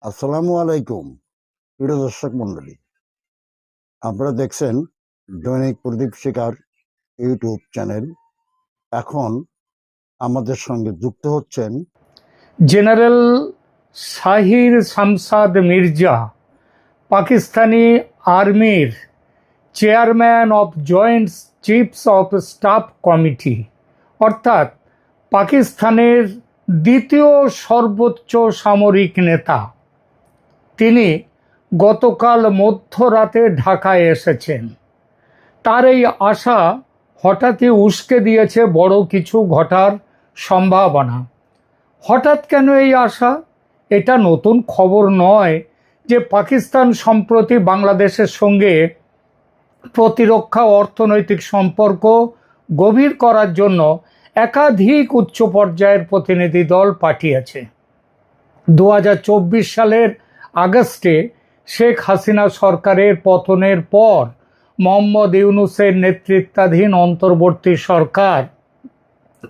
আসসালামু আলাইকুম প্রিয় দর্শক মন্ডলী, আপনারা দেখছেন দৈনিক প্রদীপ শিকার ইউটিউব চ্যানেল। এখন আমাদের সঙ্গে যুক্ত হচ্ছেন জেনারেল শাহির শামসাদ মির্জা, পাকিস্তানি আর্মির chairman of joint chiefs of staff committee, অর্থাৎ পাকিস্তানের দ্বিতীয় সর্বোচ্চ সামরিক নেতা। তিনি গতকাল মধ্যরাতে ঢাকায় এসেছেন। তার এই আশা হঠাৎই উস্কে দিয়েছে বড় কিছু ঘটার সম্ভাবনা। হঠাৎ কেন এই আশা? এটা নতুন খবর নয় যে পাকিস্তান সম্প্রতি বাংলাদেশের সঙ্গে প্রতিরক্ষা অর্থনৈতিক সম্পর্ক গভীর করার জন্য একাধিক উচ্চ পর্যায়ের প্রতিনিধি দল পাঠিয়েছে। 2024 সালের আগস্টে শেখ হাসিনা সরকারের পতনের পর মোহাম্মদ ইউনূসের নেতৃত্বাধীন অন্তর্বর্তী সরকার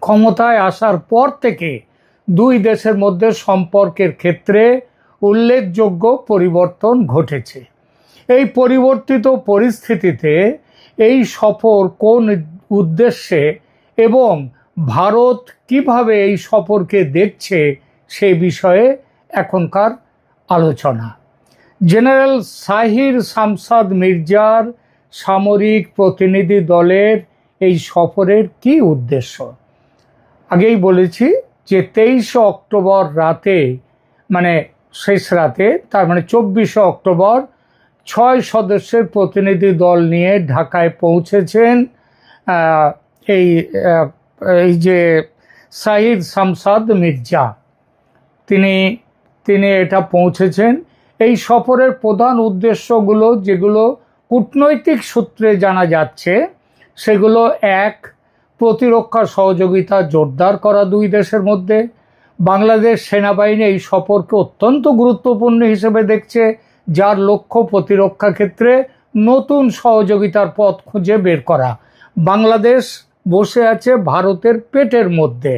ক্ষমতায় আসার পর থেকে দুই দেশের মধ্যে সম্পর্কের ক্ষেত্রে উল্লেখযোগ্য পরিবর্তন ঘটেছে। এই পরিবর্তিত পরিস্থিতিতে এই সফর কোন উদ্দেশ্যে এবং ভারত কিভাবে এই সফরকে দেখছে সে বিষয়ে এখনকার আলোচনা। জেনারেল শাহির শামসাদ মির্জার সামরিক প্রতিনিধি দলের এই সফরের কি উদ্দেশ্য? আগেই বলেছি যে 23 অক্টোবর রাতে, মানে শেষ রাতে, তার মানে 24 অক্টোবর 6 সদস্যের প্রতিনিধি দল নিয়ে ঢাকায় পৌঁছেছেন এই এই যে শাহিদ শামসাদ মির্জা। তিনি এটা পৌঁছেছেন। এই সফরের প্রধান উদ্দেশ্যগুলো যেগুলো কূটনৈতিক সূত্রে জানা যাচ্ছে সেগুলো: এক, প্রতিরক্ষা সহযোগিতা জোরদার করা দুই দেশের মধ্যে। বাংলাদেশ সেনাবাহিনী এই সফরকে অত্যন্ত গুরুত্বপূর্ণ হিসেবে দেখছে, যার লক্ষ্য প্রতিরক্ষা ক্ষেত্রে নতুন সহযোগিতার পথ খুঁজে বের করা। বাংলাদেশ বসে আছে ভারতের পেটের মধ্যে,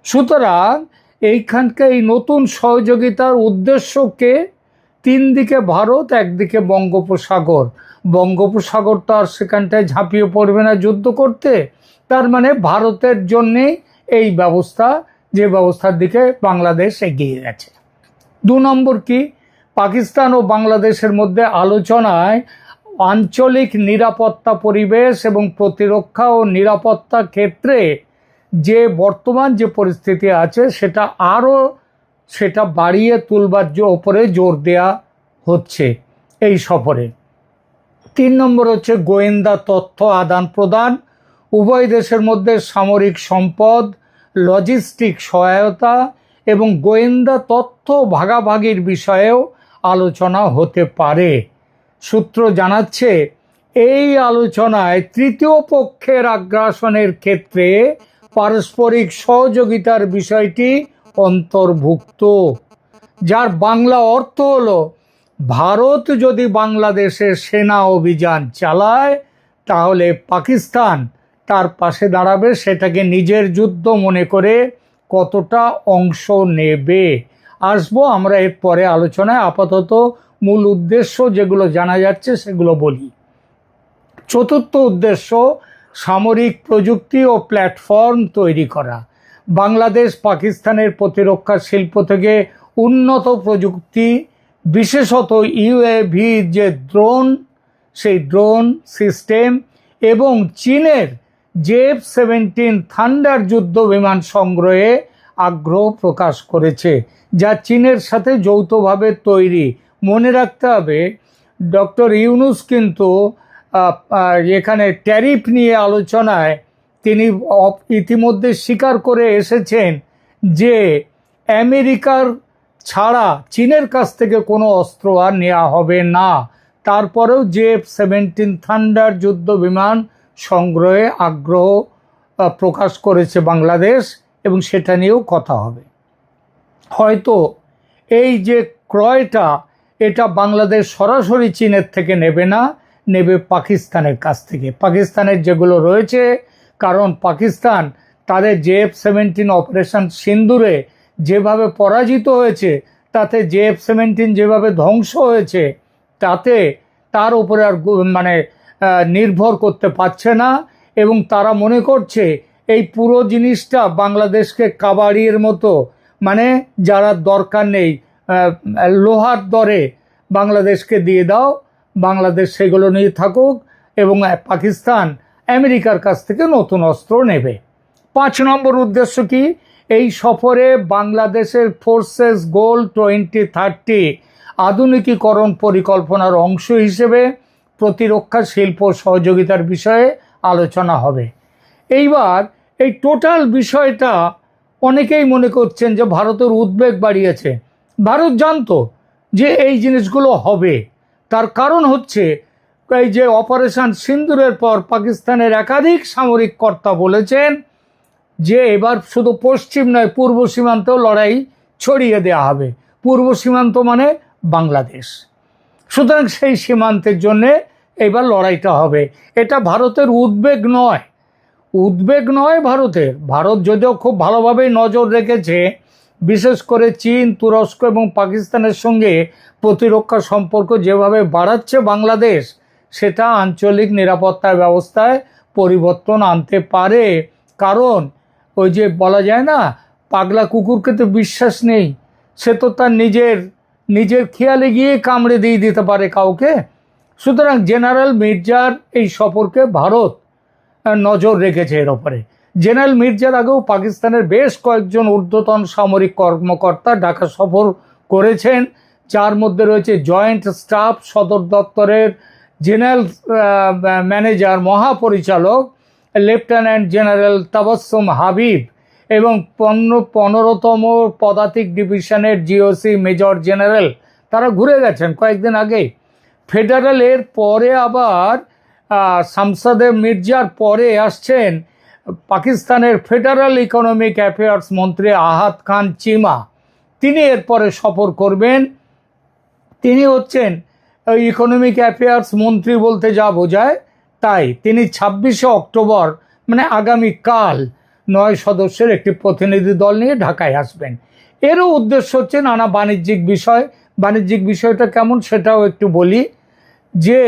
সুতরাং এইখানকে এই নতুন সহযোগিতার উদ্দেশ্যকে তিন দিকে ভারত, একদিকে বঙ্গোপসাগর। বঙ্গোপসাগর তো আর সেখানটায় ঝাঁপিয়ে পড়বে না যুদ্ধ করতে, তার মানে ভারতের জন্যেই এই ব্যবস্থা, যে ব্যবস্থার দিকে বাংলাদেশ এগিয়ে গেছে। দু নম্বর কি, পাকিস্তান ও বাংলাদেশের মধ্যে আলোচনায় আঞ্চলিক নিরাপত্তা পরিবেশ এবং প্রতিরক্ষা ও নিরাপত্তা ক্ষেত্রে যে বর্তমান যে পরিস্থিতি আছে সেটা বাড়িয়ে তুলবার ওপরে জোর দেয়া হচ্ছে এই সফরে। 3 নম্বর হচ্ছে গোয়েন্দা তথ্য আদান প্রদান। উভয় দেশের মধ্যে সামরিক সম্পদ, লজিস্টিক সহায়তা এবং গোয়েন্দা তথ্য ভাগাভাগির বিষয়েও আলোচনা হতে পারে। সূত্র জানাচ্ছে এই আলোচনায় তৃতীয় পক্ষের আগ্রাসনের ক্ষেত্রে পারস্পরিক সহযোগিতার বিষয়টি অন্তর্ভুক্ত, যার বাংলা অর্থ হলো ভারত যদি বাংলাদেশে সেনা অভিযান চালায় তাহলে পাকিস্তান তার পাশে দাঁড়াবে, সেটাকে নিজের যুদ্ধ মনে করে কতটা অংশ নেবে আসবো আমরা এর পরে আলোচনায়। আপাতত মূল উদ্দেশ্য যেগুলো জানা যাচ্ছে সেগুলো বলি। চতুর্থ উদ্দেশ্য, সামরিক প্রযুক্তি ও প্ল্যাটফর্ম তৈরি করা। বাংলাদেশ পাকিস্তানের প্রতিরক্ষা শিল্প থেকে উন্নত প্রযুক্তি, বিশেষত ইউএভি যে ড্রোন, সেই ড্রোন সিস্টেম এবং চীনের F-17 থান্ডার যুদ্ধ বিমান সংগ্রহে আগ্রহ প্রকাশ করেছে, যা চীনের সাথে যৌথভাবে তৈরি। মনে রাখতে হবে ডক্টর ইউনূস কিন্তু এখানে ট্যারিফ নিয়ে আলোচনায় তিনি ইতিমধ্যে স্বীকার করে এসেছেন যে আমেরিকার ছাড়া চীনের কাছ থেকে কোনো অস্ত্র আর নেওয়া হবে না। তারপরেও F-17 থান্ডার যুদ্ধ বিমান সংগ্রহে আগ্রহ প্রকাশ করেছে বাংলাদেশ, এবং সেটা নিয়েও কথা হবে। হয়তো এই যে ক্রয়টা, এটা বাংলাদেশ সরাসরি চীনের থেকে নেবে না, নেবে পাকিস্তানের কাছ থেকে। পাকিস্তানের যেগুলো রয়েছে, কারণ পাকিস্তান তাদের F-17 অপারেশন সিন্দুরে যেভাবে পরাজিত হয়েছে তাতে JF-17 যেভাবে ধ্বংস হয়েছে, তাতে তার উপরে আর মানে নির্ভর করতে পারছে না, এবং তারা মনে করছে এই পুরো জিনিসটা বাংলাদেশকে কাবাড়ির মতো, মানে যারা দরকার নেই লোহার দরে বাংলাদেশকে দিয়ে দাও, বাংলাদেশ সেগুলো নিয়ে থাকুক, এবং পাকিস্তান আমেরিকার কাছ থেকে নতুন অস্ত্র নেবে। 5 নম্বর উদ্দেশ্য কি? এই সফরে বাংলাদেশের ফোর্সেস গোল 2030 আধুনিকীকরণ পরিকল্পনার অংশ হিসেবে প্রতিরক্ষা শিল্প সহযোগিতার বিষয়ে আলোচনা হবে। এইবার এই টোটাল বিষয়টা অনেকেই মনে করছেন যে ভারতের উদ্বেগ বাড়িয়েছে। ভারত জানতো যে এই জিনিসগুলো হবে, তার কারণ হচ্ছে এই যে অপারেশন সিন্দুরের পর পাকিস্তানের একাধিক সামরিক কর্তা বলেছেন যে এবার শুধু পশ্চিম নয়, পূর্ব সীমান্তেও লড়াই ছড়িয়ে দেওয়া হবে। পূর্ব সীমান্ত মানে বাংলাদেশ। সুতরাং সেই সীমান্তের জন্যে এবার লড়াইটা হবে। এটা ভারতের উদ্বেগ নয়, উদ্বেগ নয় ভারতের। ভারত যদিও খুব ভালোভাবেই নজর রেখেছে, বিশেষ করে চীন, তুরস্ক এবং পাকিস্তানের সঙ্গে প্রতিরক্ষা সম্পর্ক যেভাবে বাড়াচ্ছে বাংলাদেশ, সেটা আঞ্চলিক নিরাপত্তা ব্যবস্থায় পরিবর্তন আনতে পারে। কারণ ওই যে বলা যায় না, পাগলা কুকুরকে তো বিশ্বাস নেই, সে তো তার নিজের খেয়ালে গিয়ে কামড়ে দিয়ে দিতে পারে কাউকে। সুতরাং জেনারেল মির্জার এই সফরকে ভারত নজর রেখেছে এর ওপরে। জেনারেল মির্জার আগেও পাকিস্তানের বেশ কয়েকজন ঊর্ধ্বতন সামরিক কর্মকর্তা ঢাকা সফর করেছেন, যার মধ্যে রয়েছে জয়েন্ট স্টাফ সদর দপ্তরের জেনারেল ম্যানেজার মহাপরিচালক লেফটেন্যান্ট জেনারেল তাবাসসুম হাবিব এবং 15তম পদাতিক ডিভিশনের জিওসি মেজর জেনারেল। তারা ঘুরে গেছেন কয়েকদিন আগেই। ফেডারেলের পরে আবার শামসাদে মির্জার পরে আসছেন পাকিস্তানের ফেডারেল ইকোনমিক অ্যাফেয়ার্স মন্ত্রী আহাদ খান চিমা। তিনি এরপরে সফর করবেন। তিনি হচ্ছেন ইকোনমিক অ্যাফেয়ার্স মন্ত্রী বলতে যা বোঝায় তাই। তিনি 26শে অক্টোবর মানে আগামীকাল 9 সদস্যের একটি প্রতিনিধি দল নিয়ে ঢাকায় আসবেন। এরও উদ্দেশ্য হচ্ছে নানা বাণিজ্যিক বিষয়। বাণিজ্যিক বিষয়টা কেমন সেটাও একটু বলি, যে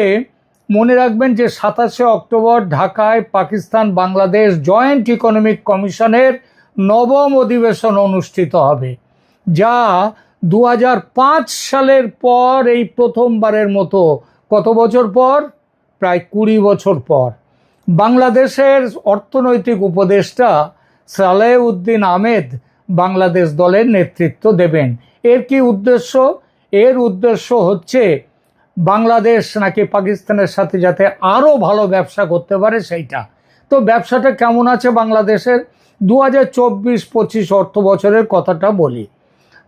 মনে রাখবেন যে 27শে অক্টোবর ঢাকায় পাকিস্তান বাংলাদেশ জয়েন্ট ইকোনমিক কমিশনের 9ম অধিবেশন অনুষ্ঠিত হবে, যা 2005 সালের পর এই প্রথমবারের মতো, কত বছর পর? প্রায় 20 বছর পর বাংলাদেশের অর্থনৈতিক উপদেষ্টা সালেহ উদ্দিন আহমেদ বাংলাদেশ দলের নেতৃত্ব দেবেন। এর কি উদ্দেশ্য? এর উদ্দেশ্য হচ্ছে বাংলাদেশ নাকি পাকিস্তানের সাথে যাতে আরও ভালো ব্যবসা করতে পারে সেইটা। তো ব্যবসাটা কেমন আছে বাংলাদেশের? 2024-25 অর্থ বছরের কথাটা বলি।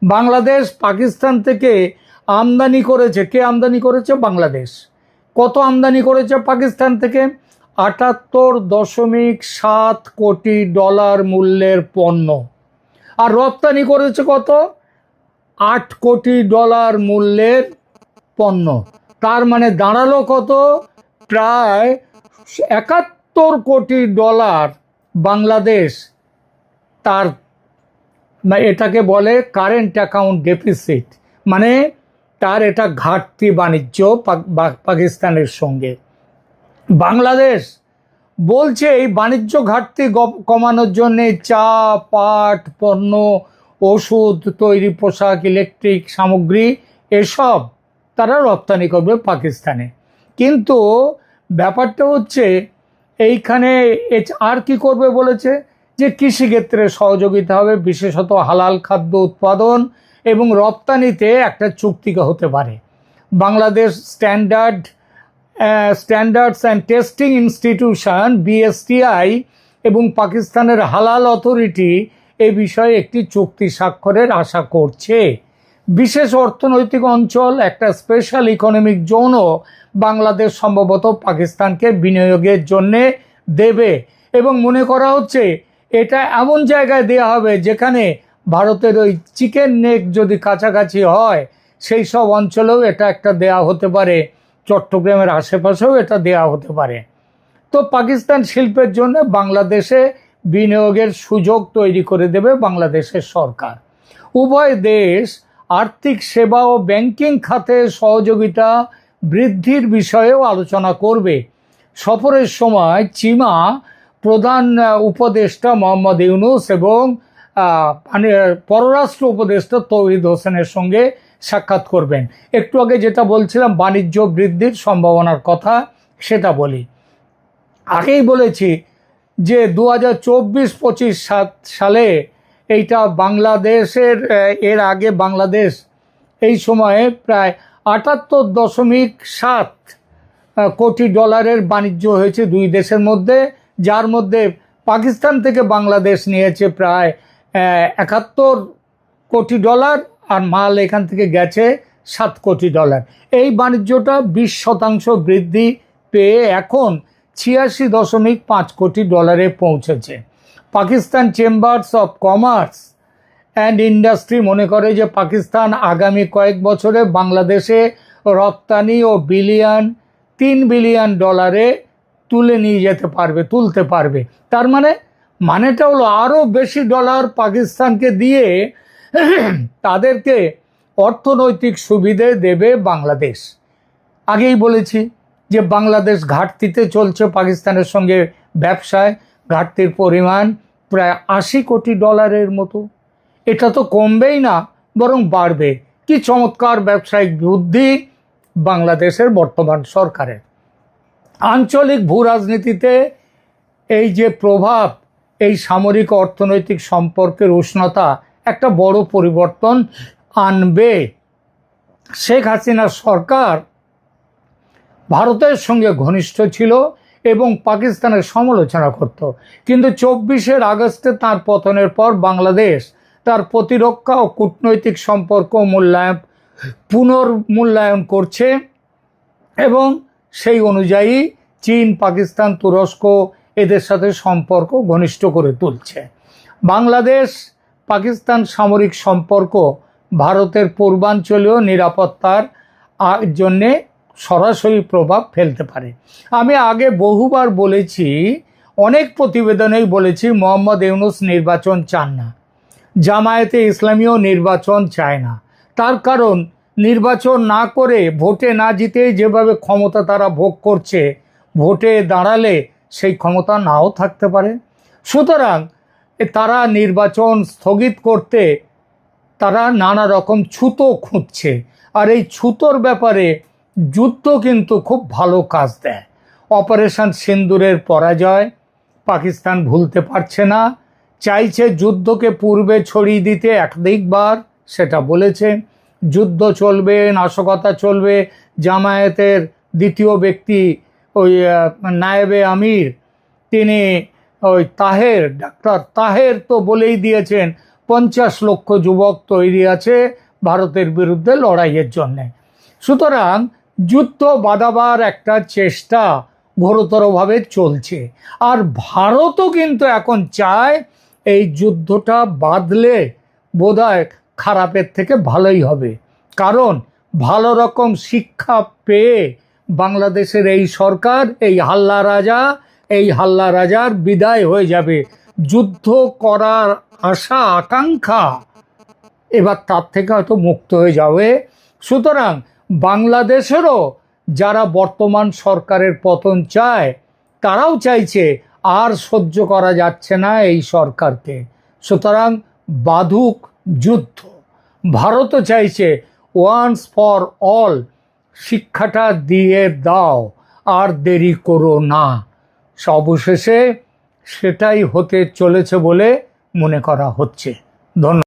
বাংলাদেশ পাকিস্তান থেকে আমদানি করেছে। কে আমদানি করেছে? বাংলাদেশ। কত আমদানি করেছে পাকিস্তান থেকে? $78.7 কোটি মূল্যের পণ্য। আর রপ্তানি করেছে কত? $8 কোটি মূল্যের পণ্য। তার মানে দাঁড়ালো কত? প্রায় $71 কোটি বাংলাদেশ তার, এটাকে বলে কারেন্ট অ্যাকাউন্ট ডেফিসিট, মানে তার এটা ঘাটতি বাণিজ্য পাকিস্তানের সঙ্গে। বাংলাদেশ বলছে এই বাণিজ্য ঘাটতি কমানোর জন্যে চা, পাট, পণ্য, ওষুধ, তৈরি পোশাক, ইলেকট্রিক সামগ্রী এসব তারা রপ্তানি করবে পাকিস্তানে। কিন্তু ব্যাপারটা হচ্ছে এইখানে আর কি করবে বলেছে, যে কৃষিক্ষেত্রে সহযোগিতা হবে, বিশেষত হালাল খাদ্য উৎপাদন এবং রপ্তানিতে একটা চুক্তি হতে পারে। Bangladesh standards and testing institution BSTI এবং পাকিস্তানের হালাল অথরিটি এ বিষয়ে একটি চুক্তি স্বাক্ষরের আশা করছে। বিশেষ অর্থনৈতিক অঞ্চল, একটা স্পেশাল ইকোনমিক জোনও বাংলাদেশ সম্ভবত পাকিস্তানকে বিনিয়োগের জন্যে দেবে, এবং মনে করা হচ্ছে এটা এমন জায়গায় দেওয়া হবে যেখানে ভারতের ওই চিকেন নেক যদি কাছাকাছি হয়, সেই সব অঞ্চলেও এটা একটা দেয়া হতে পারে, চট্টগ্রামের আশেপাশেও এটা দেয়া হতে পারে। তো পাকিস্তান শিল্পের জন্য বাংলাদেশে বিনিয়োগের সুযোগ তৈরি করে দেবে বাংলাদেশের সরকার। উভয় দেশ আর্থিক সেবা ও ব্যাংকিং খাতে সহযোগিতা বৃদ্ধির বিষয়েও আলোচনা করবে। সফরের সময় চীমা প্রধান উপদেষ্টা মোহাম্মদ ইউনূস এবং পররাষ্ট্র উপদেষ্টা তৌহিদ হোসেনের সঙ্গে সাক্ষাৎ করবেন। একটু আগে যেটা বলছিলাম বাণিজ্য বৃদ্ধির সম্ভাবনার কথা, সেটা বলি। আগেই বলেছি যে 2024-25 সালে এইটা বাংলাদেশের, এর আগে বাংলাদেশ এই সময়ে প্রায় 78.7 কোটি ডলারের বাণিজ্য হয়েছে দুই দেশের মধ্যে, যার মধ্যে পাকিস্তান থেকে বাংলাদেশ নিয়েছে প্রায় 71 কোটি ডলার, আর মাল এখান থেকে গেছে 7 কোটি ডলার। এই বাণিজ্যটা 20% বৃদ্ধি পেয়ে এখন 86.5 কোটি ডলারে পৌঁছেছে। Pakistan chambers of commerce and industry মনে করে যে পাকিস্তান আগামী কয়েক বছরে বাংলাদেশে রপ্তানি ও 3 বিলিয়ন ডলারে তুলতে পারবে। তার মানেটা হলো আরও বেশি ডলার পাকিস্তানকে দিয়ে তাদেরকে অর্থনৈতিক সুবিধে দেবে বাংলাদেশ। আগেই বলেছি যে বাংলাদেশ ঘাটতিতে চলছে পাকিস্তানের সঙ্গে ব্যবসায়, ঘাটতির পরিমাণ প্রায় 80 কোটি ডলারের মতো। এটা তো কমবেই না, বরং বাড়বে। কি চমৎকার ব্যবসায়িক বুদ্ধি বাংলাদেশের বর্তমান সরকারের। আঞ্চলিক ভূ রাজনীতিতে এই যে প্রভাব, এই সামরিক অর্থনৈতিক সম্পর্কের উষ্ণতা একটা বড় পরিবর্তন আনবে। শেখ হাসিনার সরকার ভারতের সঙ্গে ঘনিষ্ঠ ছিল এবং পাকিস্তানের সমালোচনা করত, কিন্তু 24 আগস্টে তার পতনের পর বাংলাদেশ তার প্রতিরক্ষা ও কূটনৈতিক সম্পর্ক পুনর্মূল্যায়ন করছে এবং সেই অনুযায়ী চীন, পাকিস্তান, তুরস্ক এদের সাথে সম্পর্ক ঘনিষ্ঠ করে তুলছে। বাংলাদেশ পাকিস্তান সামরিক সম্পর্ক ভারতের পূর্বাঞ্চলীয় নিরাপত্তার জন্যে সরাসরি প্রভাব ফেলতে পারে। আমি আগে বহুবার বলেছি, অনেক প্রতিবেদনেই বলেছি, মোহাম্মদ ইউনূস নির্বাচন চান না, জামায়াতে ইসলামীও নির্বাচন চায় না। তার কারণ নির্বাচন না করে, ভোটে না জিতে যেভাবে ক্ষমতা তারা ভোগ করছে, ভোটে দাঁড়ালে সেই ক্ষমতা নাও থাকতে পারে। সুতরাং তারা নির্বাচন স্থগিত করতে তারা নানা রকম ছুতো খুঁজছে, আর এই ছুতোর ব্যাপারে যুদ্ধ কিন্তু খুব ভালো কাজ দেয়। অপারেশন সিন্দুরের পরাজয় পাকিস্তান ভুলতে পারছে না, চাইছে যুদ্ধকে পূর্বে ছড়িয়ে দিতে। একাধিকবার সেটা বলেছে, যুদ্ধ চলবে, নাশকতা চলবে। জামায়াতের দ্বিতীয় ব্যক্তি ওই নায়েবে আমির, তিনি ওই ডাক্তার তাহের তো বলেই দিয়েছেন 50 লক্ষ যুবক তৈরি আছে ভারতের বিরুদ্ধে লড়াইয়ের জন্যে। সুতরাং যুদ্ধ বাঁধাবার একটা চেষ্টা ঘোরতরভাবে চলছে, আর ভারতও কিন্তু এখন চায় এই যুদ্ধটা বাঁধলে বোধহয় খারাপের থেকে ভালোই হবে। কারণ ভালো রকম শিক্ষা পেয়ে বাংলাদেশের এই সরকার, এই হাল্লা রাজার বিদায় হয়ে যাবে। যুদ্ধ করার আশা আকাঙ্ক্ষা এবার তার থেকে হয়তো মুক্ত হয়ে যাবে। সুতরাং বাংলাদেশেরও যারা বর্তমান সরকারের পতন চায়, তারাও চাইছে আর সহ্য করা যাচ্ছে না এই সরকারকে, সুতরাং বাধুক যুদ্ধ। ভারতও চাইছে ওয়ান্স ফর অল, শিক্ষাটা দিয়ে দাও, আর দেরি করো না। অবশেষে সেটাই হতে চলেছে বলে মনে করা হচ্ছে। ধন্যবাদ।